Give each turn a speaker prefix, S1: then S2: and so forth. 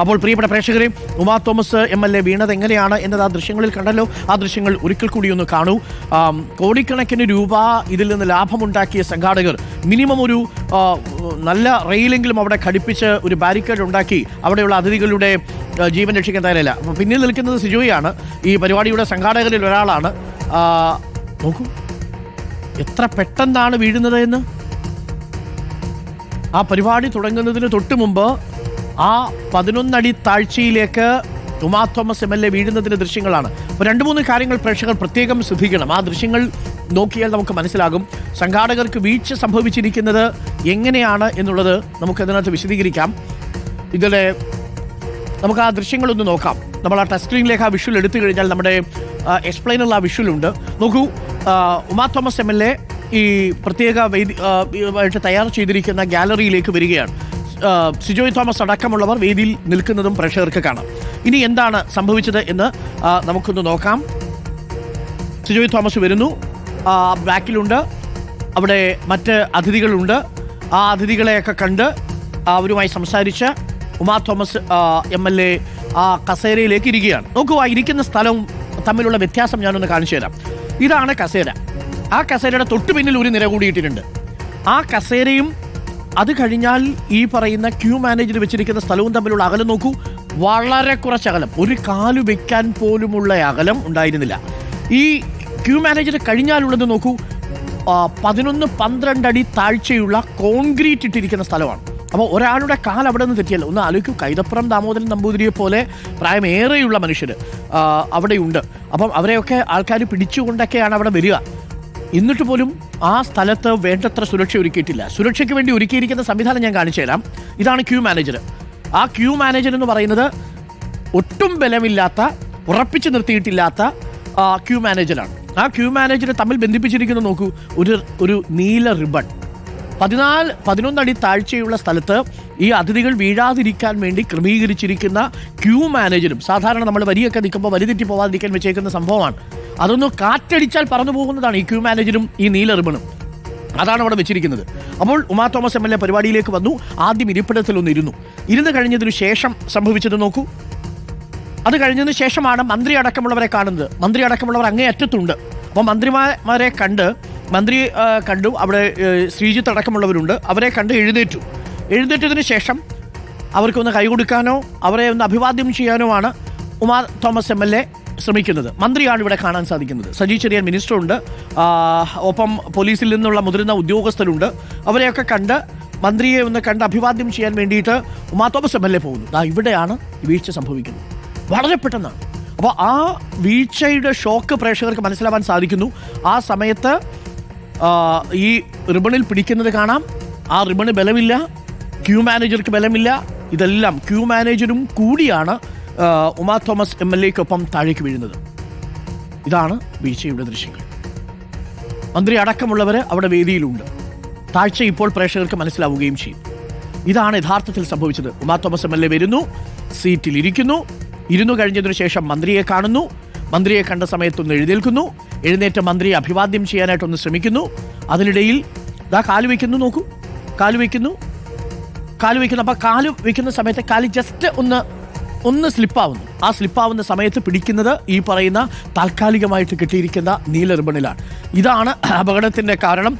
S1: അപ്പോൾ പ്രിയപ്പെട്ട പ്രേക്ഷകരെ, ഉമാ തോമസ് MLA വീണത് എങ്ങനെയാണ് എന്നത് ആ ദൃശ്യങ്ങളിൽ കണ്ടല്ലോ. ആ ദൃശ്യങ്ങൾ ഒരിക്കൽ കൂടി ഒന്ന് കാണൂ. കോടിക്കണക്കിന് രൂപ ഇതിൽ നിന്ന് ലാഭമുണ്ടാക്കിയ സംഘാടകർ മിനിമം ഒരു നല്ല റെയിലെങ്കിലും അവിടെ ഘടിപ്പിച്ച് ഒരു ബാരിക്കേഡ് ഉണ്ടാക്കി അവിടെയുള്ള അതിഥികളുടെ ജീവൻ രക്ഷിക്കാൻ തയ്യാറില്ല. അപ്പോൾ പിന്നിൽ നിൽക്കുന്നത് സിജോയാണ്, ഈ പരിപാടിയുടെ സംഘാടകരിൽ ഒരാളാണ്. നോക്കൂ എത്ര പെട്ടെന്നാണ് വീഴുന്നത് എന്ന്. ആ പരിപാടി തുടങ്ങുന്നതിന് തൊട്ട് മുമ്പ് ആ 11 അടി താഴ്ചയിലേക്ക് ഉമാ തോമസ് MLA വീഴുന്നതിൻ്റെ ദൃശ്യങ്ങളാണ്. അപ്പോൾ 2-3 കാര്യങ്ങൾ പ്രേക്ഷകർ പ്രത്യേകം ശ്രദ്ധിക്കണം. ആ ദൃശ്യങ്ങൾ നോക്കിയാൽ നമുക്ക് മനസ്സിലാകും സംഘാടകർക്ക് വീഴ്ച സംഭവിച്ചിരിക്കുന്നത് എങ്ങനെയാണ് എന്നുള്ളത്. നമുക്കതിനകത്ത് വിശദീകരിക്കാം. ഇതിലെ നമുക്ക് ആ ദൃശ്യങ്ങളൊന്ന് നോക്കാം. നമ്മൾ ആ ടച്ച് സ്ക്രീനിലേക്ക് ആ വിഷ്വൽ എടുത്തു കഴിഞ്ഞാൽ നമ്മുടെ എക്സ്പ്ലെയിനുള്ള ആ വിഷ്വലുണ്ട്. നോക്കൂ, ഉമാ തോമസ് MLA ഈ പ്രത്യേക ആയിട്ട് തയ്യാർ ചെയ്തിരിക്കുന്ന ഗാലറിയിലേക്ക് വരികയാണ്. സിജോയ് തോമസ് അടക്കമുള്ളവർ വേദിയിൽ നിൽക്കുന്നതും പ്രേക്ഷകർക്ക് കാണാം. ഇനി എന്താണ് സംഭവിച്ചത് എന്ന് നമുക്കൊന്ന് നോക്കാം. സിജോയ് തോമസ് വരുന്നു, ബാക്കിലുണ്ട്, അവിടെ മറ്റ് അതിഥികളുണ്ട്. ആ അതിഥികളെയൊക്കെ കണ്ട് അവരുമായി സംസാരിച്ച് ഉമാ തോമസ് MLA ആ കസേരയിലേക്ക് ഇരിക്കുകയാണ്. നോക്കൂ, ആ ഇരിക്കുന്ന സ്ഥലവും തമ്മിലുള്ള വ്യത്യാസം ഞാനൊന്ന് കാണിച്ചു തരാം. ഇതാണ് കസേര. ആ കസേരയുടെ തൊട്ടു പിന്നിൽ ഒരു നിര കൂടിയിട്ടിട്ടുണ്ട്. ആ കസേരയും അത് കഴിഞ്ഞാൽ ഈ പറയുന്ന ക്യൂ മാനേജർ വെച്ചിരിക്കുന്ന സ്ഥലവും തമ്മിലുള്ള അകലം നോക്കൂ, വളരെ കുറച്ച് അകലം, ഒരു കാല് വെക്കാൻ പോലുമുള്ള അകലം ഉണ്ടായിരുന്നില്ല. ഈ ക്യൂ മാനേജർ കഴിഞ്ഞാലുള്ളത് നോക്കൂ, 11-12 അടി താഴ്ചയുള്ള കോൺക്രീറ്റ് ഇട്ടിരിക്കുന്ന സ്ഥലമാണ്. അപ്പോൾ ഒരാളുടെ കാൽ അവിടെ നിന്ന് തെറ്റിയല്ല. ഒന്ന് ആലോചിക്കൂ, കൈതപ്പുറം ദാമോദരൻ നമ്പൂതിരിയെ പോലെ പ്രായമേറെയുള്ള മനുഷ്യർ അവിടെയുണ്ട്. അപ്പം അവരെയൊക്കെ ആൾക്കാർ പിടിച്ചുകൊണ്ടൊക്കെയാണ് അവിടെ വരിക. എന്നിട്ട് പോലും ആ സ്ഥലത്ത് വേണ്ടത്ര സുരക്ഷ ഒരുക്കിയിട്ടില്ല. സുരക്ഷയ്ക്ക് വേണ്ടി ഒരുക്കിയിരിക്കുന്ന സംവിധാനം ഞാൻ കാണിച്ചു തരാം. ഇതാണ് ക്യൂ മാനേജർ. ആ ക്യൂ മാനേജർ എന്ന് പറയുന്നത് ഒട്ടും ബലമില്ലാത്ത, ഉറപ്പിച്ച് നിർത്തിയിട്ടില്ലാത്ത ക്യൂ മാനേജറാണ്. ആ ക്യൂ മാനേജറെ തമ്മിൽ ബന്ധിപ്പിച്ചിരിക്കുന്നത് നോക്കൂ, ഒരു നീല റിബൺ. 11 അടി താഴ്ചയുള്ള സ്ഥലത്ത് ഈ അതിഥികൾ വീഴാതിരിക്കാൻ വേണ്ടി ക്രമീകരിച്ചിരിക്കുന്ന ക്യൂ മാനേജരും, സാധാരണ നമ്മൾ വരിയൊക്കെ നിൽക്കുമ്പോൾ വരിതെറ്റി പോവാതിരിക്കാൻ വെച്ചേക്കുന്ന സംഭവമാണ്. അതൊന്ന് കാറ്റടിച്ചാൽ പറന്നു പോകുന്നതാണ് ഈ ക്യൂ മാനേജരും ഈ നീല റിബണും. അതാണ് അവിടെ വെച്ചിരിക്കുന്നത്. അപ്പോൾ ഉമാ തോമസ് MLA പരിപാടിയിലേക്ക് വന്നു. ആദ്യം ഇരിപ്പിടത്തിലൊന്ന് ഇരുന്ന് കഴിഞ്ഞതിന് ശേഷം സംഭവിച്ചത് നോക്കൂ. അത് കഴിഞ്ഞതിന് ശേഷമാണ് മന്ത്രി അടക്കമുള്ളവരെ കാണുന്നത്. മന്ത്രി അടക്കമുള്ളവർ അങ്ങേ അറ്റത്തുണ്ട്. അപ്പോൾ മന്ത്രിമാരെ മന്ത്രി കണ്ടു. അവിടെ ശ്രീജിത്ത് അടക്കമുള്ളവരുണ്ട്. അവരെ കണ്ട് എഴുന്നേറ്റതിന് ശേഷം അവർക്കൊന്ന് കൈ കൊടുക്കാനോ അവരെ ഒന്ന് അഭിവാദ്യം ചെയ്യാനോ ആണ് ഉമാ തോമസ് MLA ശ്രമിക്കുന്നത്. മന്ത്രിയാണ് ഇവിടെ കാണാൻ സാധിക്കുന്നത്. സജി ചെറിയാൻ മിനിസ്റ്ററുണ്ട്, ഒപ്പം പോലീസിൽ നിന്നുള്ള മുതിർന്ന ഉദ്യോഗസ്ഥരുണ്ട്. അവരെയൊക്കെ കണ്ട് മന്ത്രിയെ ഒന്ന് കണ്ട് അഭിവാദ്യം ചെയ്യാൻ വേണ്ടിയിട്ട് ഉമാ തോമസ് MLA പോകുന്നു. ഇവിടെയാണ് വീഴ്ച സംഭവിക്കുന്നത്. വളരെ പെട്ടെന്നാണ്. അപ്പോൾ ആ വീഴ്ചയുടെ ഷോക്ക് പ്രേക്ഷകർക്ക് മനസ്സിലാവാൻ സാധിക്കുന്നു. ആ സമയത്ത് ഈ റിബണിൽ പിടിക്കുന്നത് കാണാം. ആ റിബണ് ബലമില്ല, ക്യൂ മാനേജർക്ക് ബലമില്ല. ഇതെല്ലാം ക്യൂ മാനേജരും കൂടിയാണ് ഉമാ തോമസ് MLAക്കൊപ്പം താഴേക്ക് വീഴുന്നത്. ഇതാണ് വീഴ്ചയുടെ ദൃശ്യങ്ങൾ. മന്ത്രി അടക്കമുള്ളവർ അവിടെ വേദിയിലുണ്ട്. താഴ്ച ഇപ്പോൾ പ്രേക്ഷകർക്ക് മനസ്സിലാവുകയും ചെയ്യും. ഇതാണ് യഥാർത്ഥത്തിൽ സംഭവിച്ചത്. ഉമാ തോമസ് MLA വരുന്നു, സീറ്റിൽ ഇരുന്നു കഴിഞ്ഞതിനു ശേഷം മന്ത്രിയെ കാണുന്നു. മന്ത്രിയെ കണ്ട സമയത്തൊന്ന് എഴുന്നേറ്റ് മന്ത്രിയെ അഭിവാദ്യം ചെയ്യാനായിട്ടൊന്ന് ശ്രമിക്കുന്നു. അതിനിടയിൽ കാല് വയ്ക്കുന്നു. നോക്കൂ, കാല് വയ്ക്കുന്നു. അപ്പോൾ കാല് വയ്ക്കുന്ന സമയത്ത് കാല് ജസ്റ്റ് ഒന്ന് സ്ലിപ്പാവുന്നു. ആ സ്ലിപ്പാവുന്ന സമയത്ത് പിടിക്കുന്നത് ഈ പറയുന്ന താൽക്കാലികമായിട്ട് കിട്ടിയിരിക്കുന്ന നീല റിബണിലാണ്. ഇതാണ് അപകടത്തിൻ്റെ കാരണം.